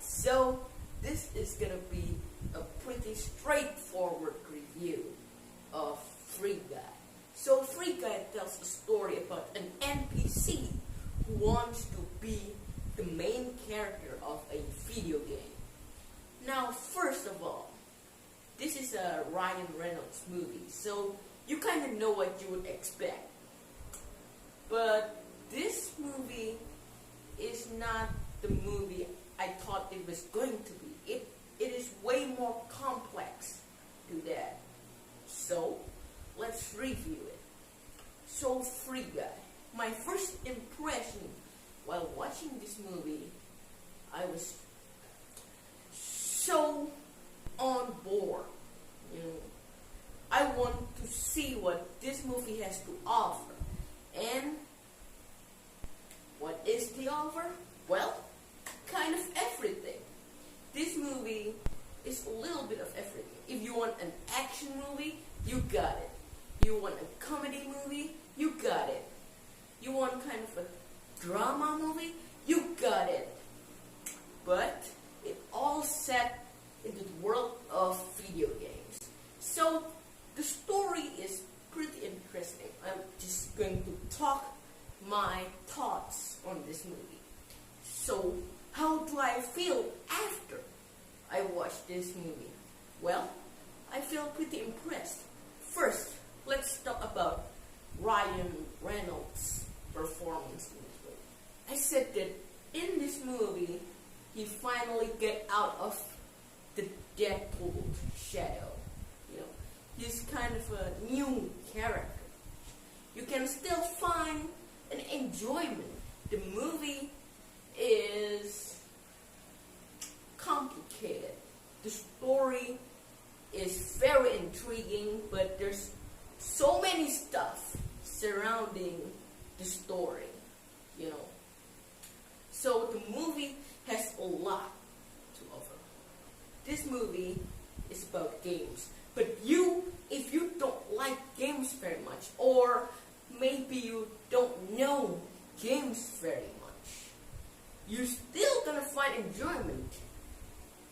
so this is gonna be a pretty straightforward review of Free Guy. So Free Guy tells a story about an NPC who wants to be the main character of a video game. Now, first of all, this is a Ryan Reynolds movie, so you kind of know what you would expect. But this movie is not the movie I thought it was going to be. It is way more complex to that. So, let's review it. So, Free Guy. My first impression while watching this movie, I was so on board. I want to see what this movie has to offer. And what is the offer? Well, kind of everything. This movie is a little bit of everything. If you want an action movie, you got it. You want a comedy movie, you got it. You want kind of a drama movie, you got it. But it all set into the world of video games. So the story is pretty interesting. I'm just going to talk my thoughts on this movie. So how do I feel after I watched this movie? Well, I feel pretty impressed. First, let's talk about Ryan Reynolds' performance in this movie. I said that in this movie, he finally get out of the Deadpool shadow. He's kind of a new character. You can still find an enjoyment. The movie is complicated. The story is very intriguing, but there's so many stuff surrounding the story, So the movie has a lot to offer. This movie is about games. But if you don't like games very much, or maybe you don't know games very much, you're still gonna find enjoyment.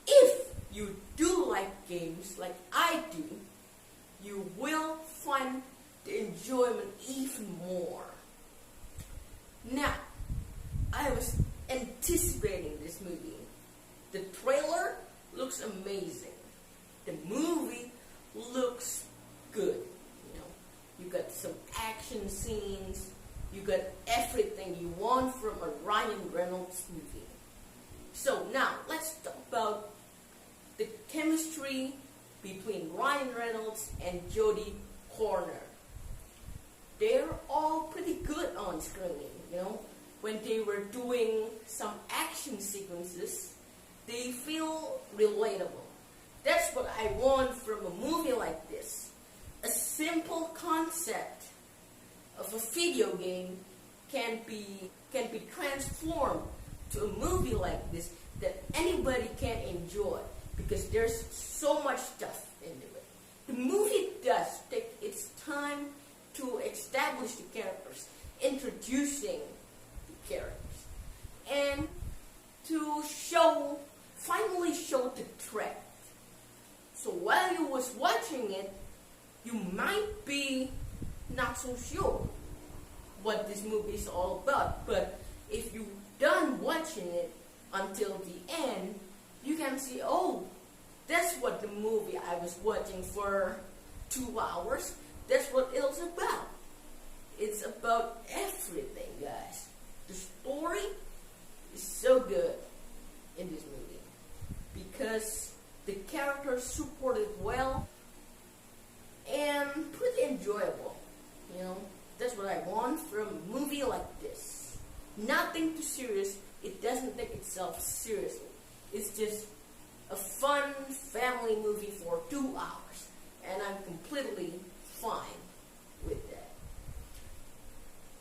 If you do like games like I do, you will find the enjoyment even more. Now, I was anticipating this movie. The trailer looks amazing. The movie looks good. You got some action scenes. You got everything you want from a Ryan Reynolds movie. So now let's talk about the chemistry between Ryan Reynolds and Jodie Corner. They're all pretty good on screen. When they were doing some action sequences, they feel relatable. That's what I want from a movie like this. A simple concept of a video game can be transformed to a movie like this that anybody can enjoy because there's so much stuff into it. The movie does take its time to establish the characters, introducing the characters, and to finally show the threat. So while you was watching it, you might be not so sure what this movie is all about. But if you done watching it until the end, you can see, oh, that's what the movie I was watching for 2 hours, that's what it was about. It's about everything, guys. The story is so good in this movie because the characters supported well and pretty enjoyable. That's what I want from a movie like this. Nothing too serious. It doesn't take itself seriously. It's just a fun family movie for 2 hours, and I'm completely fine with that.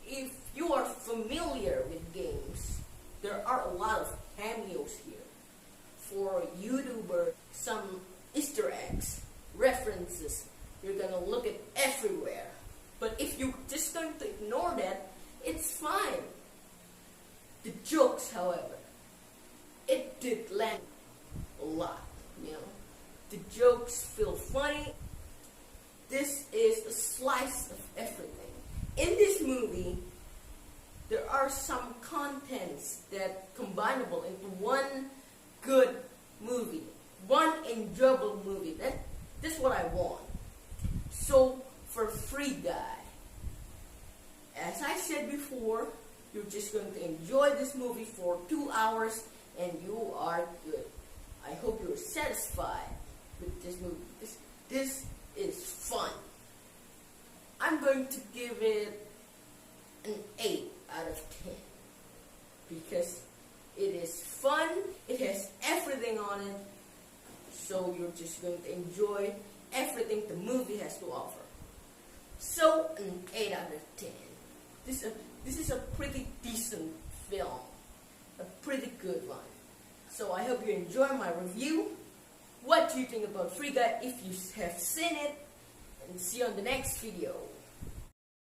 If you are familiar with games, there are a lot of cameos here. For YouTubers, some Easter eggs, references, you're gonna look at everywhere. But if you're just going to ignore that, it's fine. The jokes, however, it did land combinable into one good movie, one enjoyable movie. That's what I want. So for Free Guy, as I said before, you're just going to enjoy this movie for 2 hours and you are good. I hope you're satisfied with this movie. This is fun. I'm going to give it an 8 out of 10 because it is fun, it has everything on it, so you're just going to enjoy everything the movie has to offer. So an 8 out of 10. This is a pretty decent film, a pretty good one. So I hope you enjoy my review. What do you think about Free Guy if you have seen it? And see you on the next video.